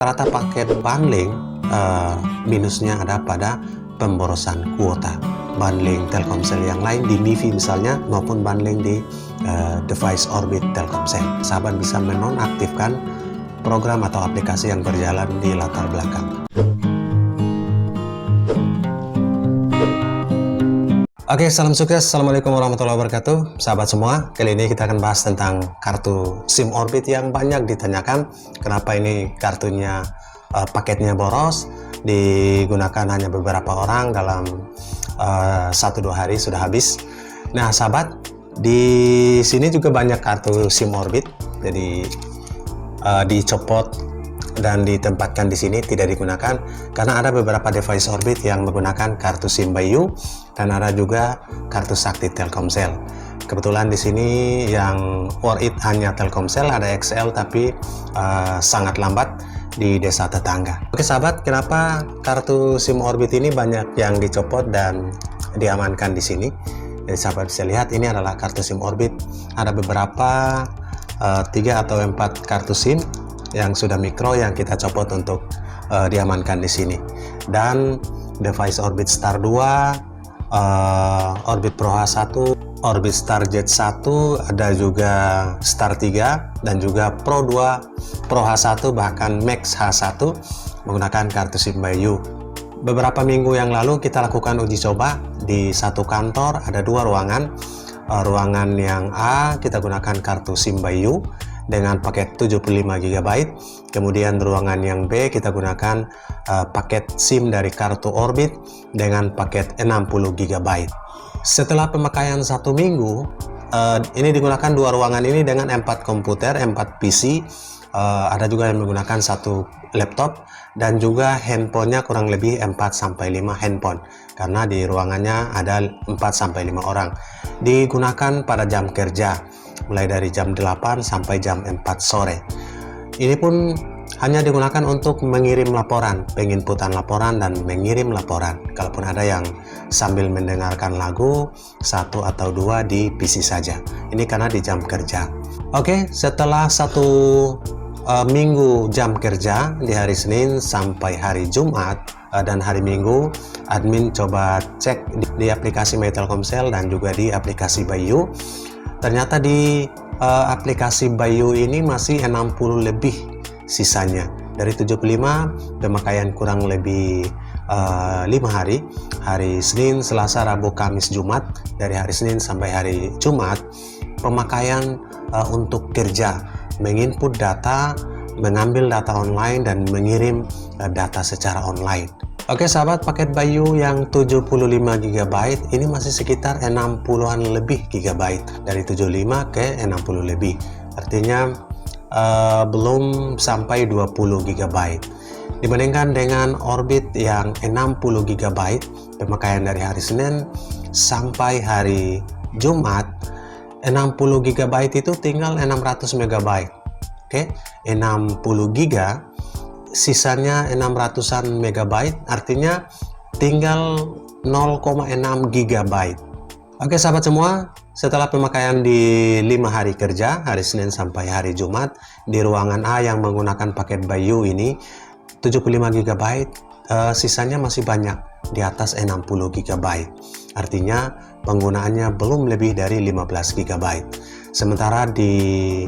Rata paket bundling minusnya ada pada pemborosan kuota. Bundling Telkomsel yang lain di MiFi misalnya, maupun bundling di device Orbit Telkomsel. Sahabat bisa menonaktifkan program atau aplikasi yang berjalan di latar belakang. Oke, salam sukses. Assalamualaikum warahmatullahi wabarakatuh. Sahabat semua, kali ini kita akan bahas tentang kartu SIM Orbit yang banyak ditanyakan. Kenapa ini kartunya paketnya boros, digunakan hanya beberapa orang dalam 1-2 hari sudah habis. Nah, sahabat, di sini juga banyak kartu SIM Orbit, jadi dicopot dan ditempatkan di sini, tidak digunakan karena ada beberapa device Orbit yang menggunakan kartu SIM by You dan ada juga kartu Sakti Telkomsel. Kebetulan di sini yang worth it hanya Telkomsel, ada XL tapi sangat lambat di desa tetangga. Oke sahabat, kenapa kartu SIM Orbit ini banyak yang dicopot dan diamankan di sini? Jadi sahabat bisa lihat ini adalah kartu SIM Orbit. Ada beberapa 3 atau 4 kartu SIM yang sudah mikro yang kita copot untuk diamankan di sini. Dan device Orbit Star 2, Orbit Pro H1, Orbit Star Jet 1, ada juga Star 3 dan juga Pro 2, Pro H1 bahkan Max H1 menggunakan kartu SIM by You. Beberapa minggu yang lalu kita lakukan uji coba di satu kantor, ada 2 ruangan. Ruangan yang A kita gunakan kartu SIM by You dengan paket 75 GB. Kemudian ruangan yang B kita gunakan paket SIM dari kartu Orbit dengan paket 60 GB. Setelah pemakaian 1 minggu, ini digunakan 2 ruangan ini dengan 4 komputer, 4 PC, ada juga yang menggunakan 1 laptop dan juga handphonenya kurang lebih 4-5 handphone karena di ruangannya ada 4-5 orang. Digunakan pada jam kerja mulai dari jam 8 sampai jam 4 sore. Ini pun hanya digunakan untuk mengirim laporan, penginputan laporan dan mengirim laporan. Kalaupun ada yang sambil mendengarkan lagu 1 atau 2 di PC saja. Ini karena di jam kerja. Oke, setelah 1 minggu jam kerja di hari Senin sampai hari Jumat dan hari Minggu, admin coba cek di aplikasi My Telkomsel dan juga di aplikasi by You. Ternyata di aplikasi by You ini masih 60 lebih sisanya. Dari 75 pemakaian kurang lebih 5 hari. Hari Senin, Selasa, Rabu, Kamis, Jumat. Dari hari Senin sampai hari Jumat pemakaian untuk kerja, menginput data, mengambil data online dan mengirim data secara online. Oke sahabat, paket by You yang 75 GB ini masih sekitar 60-an lebih GB, dari 75 ke 60 lebih. Artinya belum sampai 20 GB. Dibandingkan dengan Orbit yang 60 GB, pemakaian dari hari Senin sampai hari Jumat, 60 GB itu tinggal 600 MB. Oke, 60 GB sisanya 600-an megabyte, artinya tinggal 0,6 GB. Oke sahabat semua, setelah pemakaian di 5 hari kerja, hari Senin sampai hari Jumat, di ruangan A yang menggunakan paket by You ini 75 GB, sisanya masih banyak di atas 60 GB. Artinya penggunaannya belum lebih dari 15 GB. Sementara di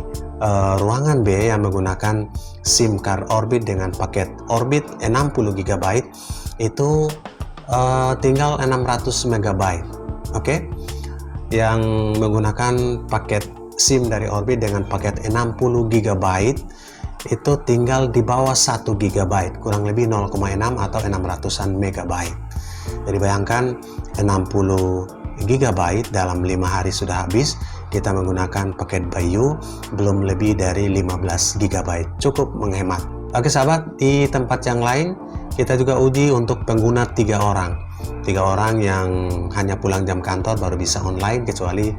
ruangan B yang menggunakan SIM card Orbit dengan paket Orbit 60 GB itu tinggal 600 MB. Oke, yang menggunakan paket SIM dari Orbit dengan paket 60 GB itu tinggal di bawah 1 GB, kurang lebih 0,6 atau 600-an MB. Jadi bayangkan 60 GB dalam 5 hari sudah habis. Kita menggunakan paket by You belum lebih dari 15 GB, cukup menghemat. Oke sahabat, di tempat yang lain kita juga uji untuk pengguna 3 orang. 3 orang yang hanya pulang jam kantor baru bisa online, kecuali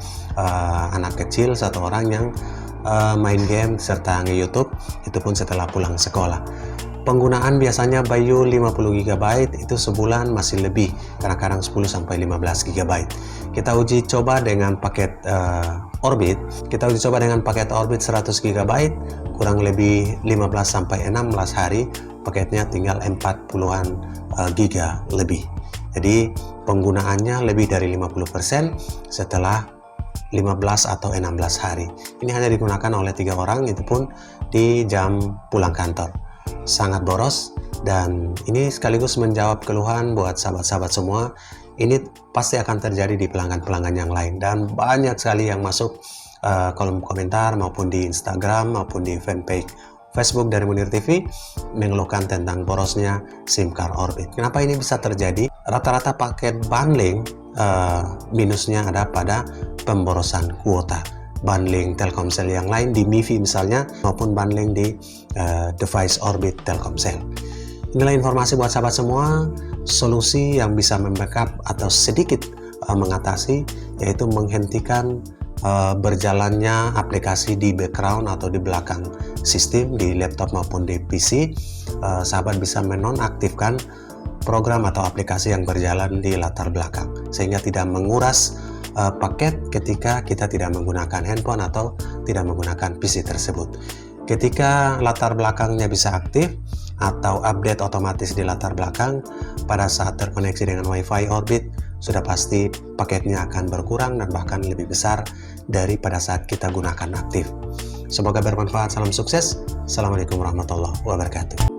anak kecil, 1 orang yang main game serta nge-YouTube, itu pun setelah pulang sekolah. Penggunaan biasanya Bayu 50 GB itu sebulan masih lebih, kadang-kadang 10 sampai 15 GB. Kita uji coba dengan paket Orbit. Kita uji coba dengan paket Orbit 100 GB, kurang lebih 15 sampai 16 hari, paketnya tinggal 40-an giga lebih. Jadi penggunaannya lebih dari 50% setelah 15 atau 16 hari. Ini hanya digunakan oleh 3 orang, itu pun di jam pulang kantor. Sangat boros, dan ini sekaligus menjawab keluhan buat sahabat-sahabat semua. Ini pasti akan terjadi di pelanggan-pelanggan yang lain, dan banyak sekali yang masuk kolom komentar maupun di Instagram maupun di fanpage Facebook dari Munir TV mengeluhkan tentang borosnya SIM card Orbit. Kenapa ini bisa terjadi? Rata-rata paket bundling minusnya ada pada pemborosan kuota. Bundling Telkomsel yang lain di MiFi misalnya, maupun bundling di device Orbit Telkomsel. Inilah informasi buat sahabat semua, solusi yang bisa membackup atau sedikit mengatasi, yaitu menghentikan berjalannya aplikasi di background atau di belakang sistem, di laptop maupun di PC. Sahabat bisa menonaktifkan program atau aplikasi yang berjalan di latar belakang, sehingga tidak menguras paket ketika kita tidak menggunakan handphone atau tidak menggunakan PC tersebut. Ketika latar belakangnya bisa aktif atau update otomatis di latar belakang, pada saat terkoneksi dengan WiFi Orbit, sudah pasti paketnya akan berkurang dan bahkan lebih besar daripada saat kita gunakan aktif. Semoga bermanfaat. Salam sukses. Assalamualaikum warahmatullahi wabarakatuh.